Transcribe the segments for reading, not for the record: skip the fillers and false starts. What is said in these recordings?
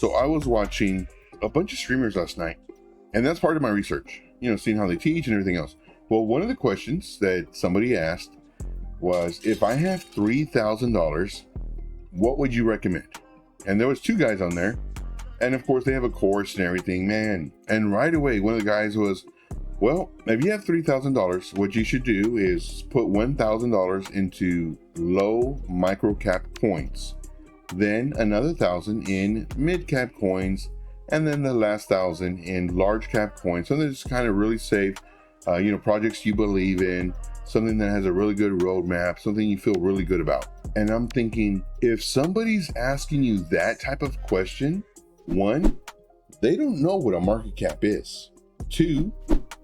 So I was watching a bunch of streamers last night, and that's part of my research, seeing how they teach and everything else. Well, one of the questions that somebody asked was, if I have $3,000, what would you recommend? And there was two guys on there, and of course they have a course and everything, man. And right away, one of the guys was, well, if you have $3,000, what you should do is put $1,000 into low micro cap coins, then another 1,000 in mid cap coins, and then the last 1,000 in large cap coins. So that's kind of really safe, projects you believe in, something that has a really good roadmap, something you feel really good about. And I'm thinking, if somebody's asking you that type of question, one, they don't know what a market cap is. Two,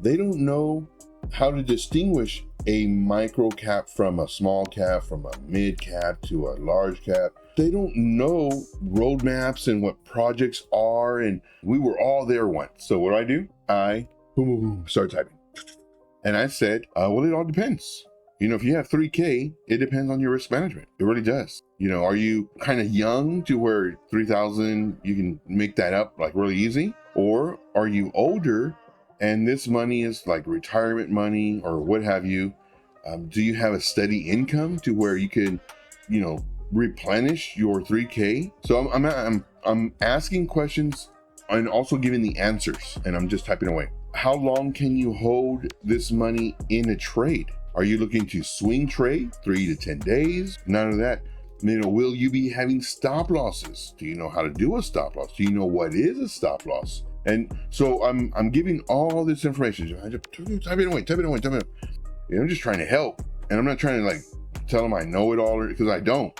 they don't know how to distinguish a micro cap from a small cap, from a mid cap to a large cap. They don't know roadmaps and what projects are. And we were all there once. So what do? I start typing. And I said, well, it all depends. If you have 3K, it depends on your risk management. It really does. Are you kind of young to where 3,000, you can make that up like really easy? Or are you older and this money is like retirement money or what have you? Do you have a steady income to where you can, replenish your 3K? So I'm asking questions and also giving the answers, and I'm just typing away. How long can you hold this money in a trade? Are you looking to swing trade 3 to 10 days? None of that. Will you be having stop losses? Do you know how to do a stop loss? Do you know what is a stop loss? And so I'm giving all this information. I just type it away. I'm just trying to help, and I'm not trying to tell them I know it all, because I don't.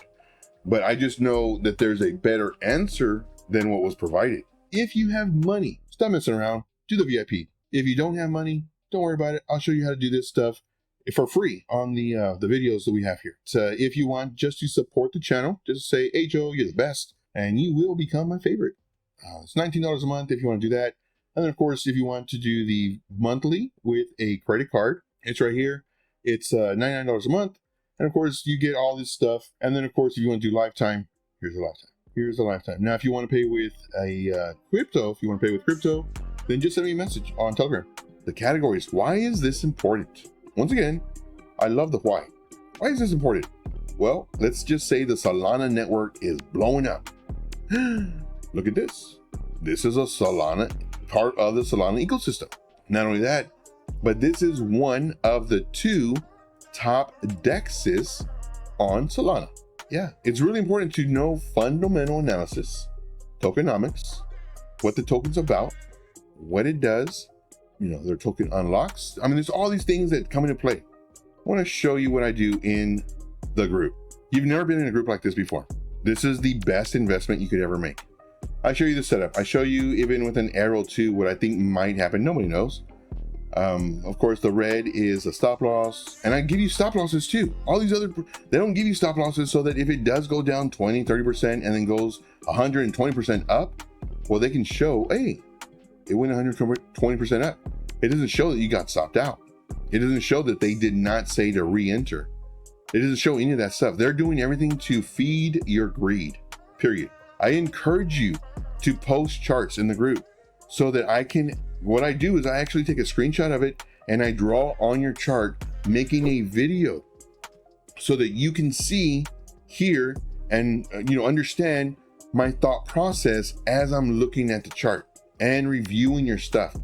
But I just know that there's a better answer than what was provided. If you have money, stop messing around. Do the VIP. If you don't have money, don't worry about it. I'll show you how to do this stuff for free on the videos that we have here. So if you want just to support the channel, just say, hey Joe, you're the best, and you will become my favorite. It's $19 a month if you want to do that. And then of course, if you want to do the monthly with a credit card, it's right here. It's $99 a month. And of course, you get all this stuff. And then of course, if you want to do lifetime, here's the lifetime. Now, if you want to pay with a crypto, then just send me a message on Telegram. The categories. Why is this important? Once again, I love the why. Why is this important? Well, let's just say the Solana network is blowing up. Look at this. This is a Solana, part of the Solana ecosystem. Not only that, but this is one of the 2 top dexes on Solana. Yeah, it's really important to know fundamental analysis, tokenomics, what the token's about, what it does, their token unlocks. There's all these things that come into play. I want to show you what I do in the group. You've never been in a group like this before. This is the best investment you could ever make. I show you the setup. I show you, even with an arrow to what I think might happen. Nobody knows. Of course, the red is a stop loss, and I give you stop losses too. All these other, they don't give you stop losses so that if it does go down 20, 30% and then goes 120% up, well, they can show, hey, it went 120% up. It doesn't show that you got stopped out. It doesn't show that they did not say to re-enter. It doesn't show any of that stuff. They're doing everything to feed your greed, period. I encourage you to post charts in the group so that what I do is I actually take a screenshot of it and I draw on your chart, making a video so that you can see, hear, and understand my thought process as I'm looking at the chart and reviewing your stuff.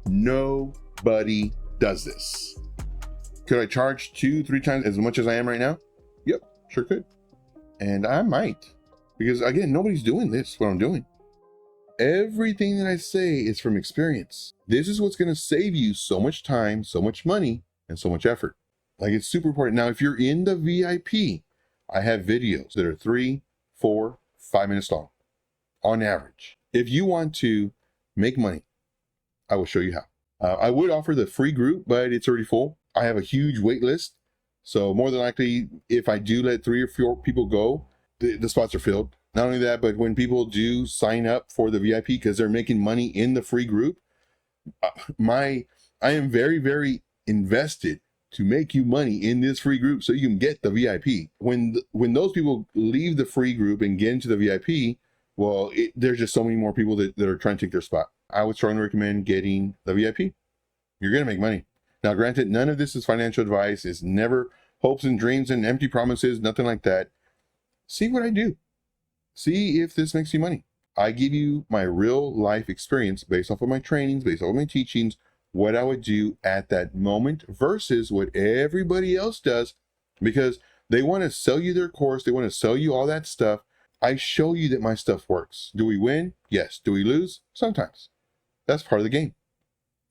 Nobody does this. Could I charge 2-3 times as much as I am right now? Yep, sure could. And I might, because again, nobody's doing this, what I'm doing. Everything that I say is from experience. This is what's going to save you so much time, so much money, and so much effort. It's super important. Now, if you're in the VIP, I have videos that are 3, 4, 5 minutes long on average. If you want to make money, I will show you how. I would offer the free group, but it's already full. I have a huge wait list. So more than likely, if I do let 3 or 4 people go, the spots are filled. Not only that, but when people do sign up for the VIP because they're making money in the free group, I am very, very invested to make you money in this free group so you can get the VIP. When those people leave the free group and get into the VIP, Well, there's just so many more people that are trying to take their spot. I would strongly recommend getting the VIP. You're going to make money. Now, granted, none of this is financial advice. It's never hopes and dreams and empty promises, nothing like that. See what I do. See if this makes you money. I give you my real life experience based off of my trainings, based off of my teachings, what I would do at that moment versus what everybody else does, because they want to sell you their course. They want to sell you all that stuff. I show you that my stuff works. Do we win? Yes. Do we lose? Sometimes. That's part of the game.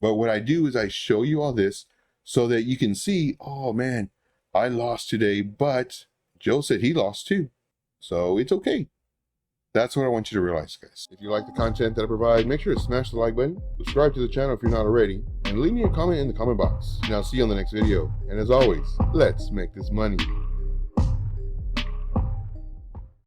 But what I do is I show you all this so that you can see, oh man, I lost today, but Joe said he lost too. So it's okay. That's what I want you to realize, guys. If you like the content that I provide, make sure to smash the like button, subscribe to the channel if you're not already, and leave me a comment in the comment box. And I'll see you on the next video. And as always, let's make this money.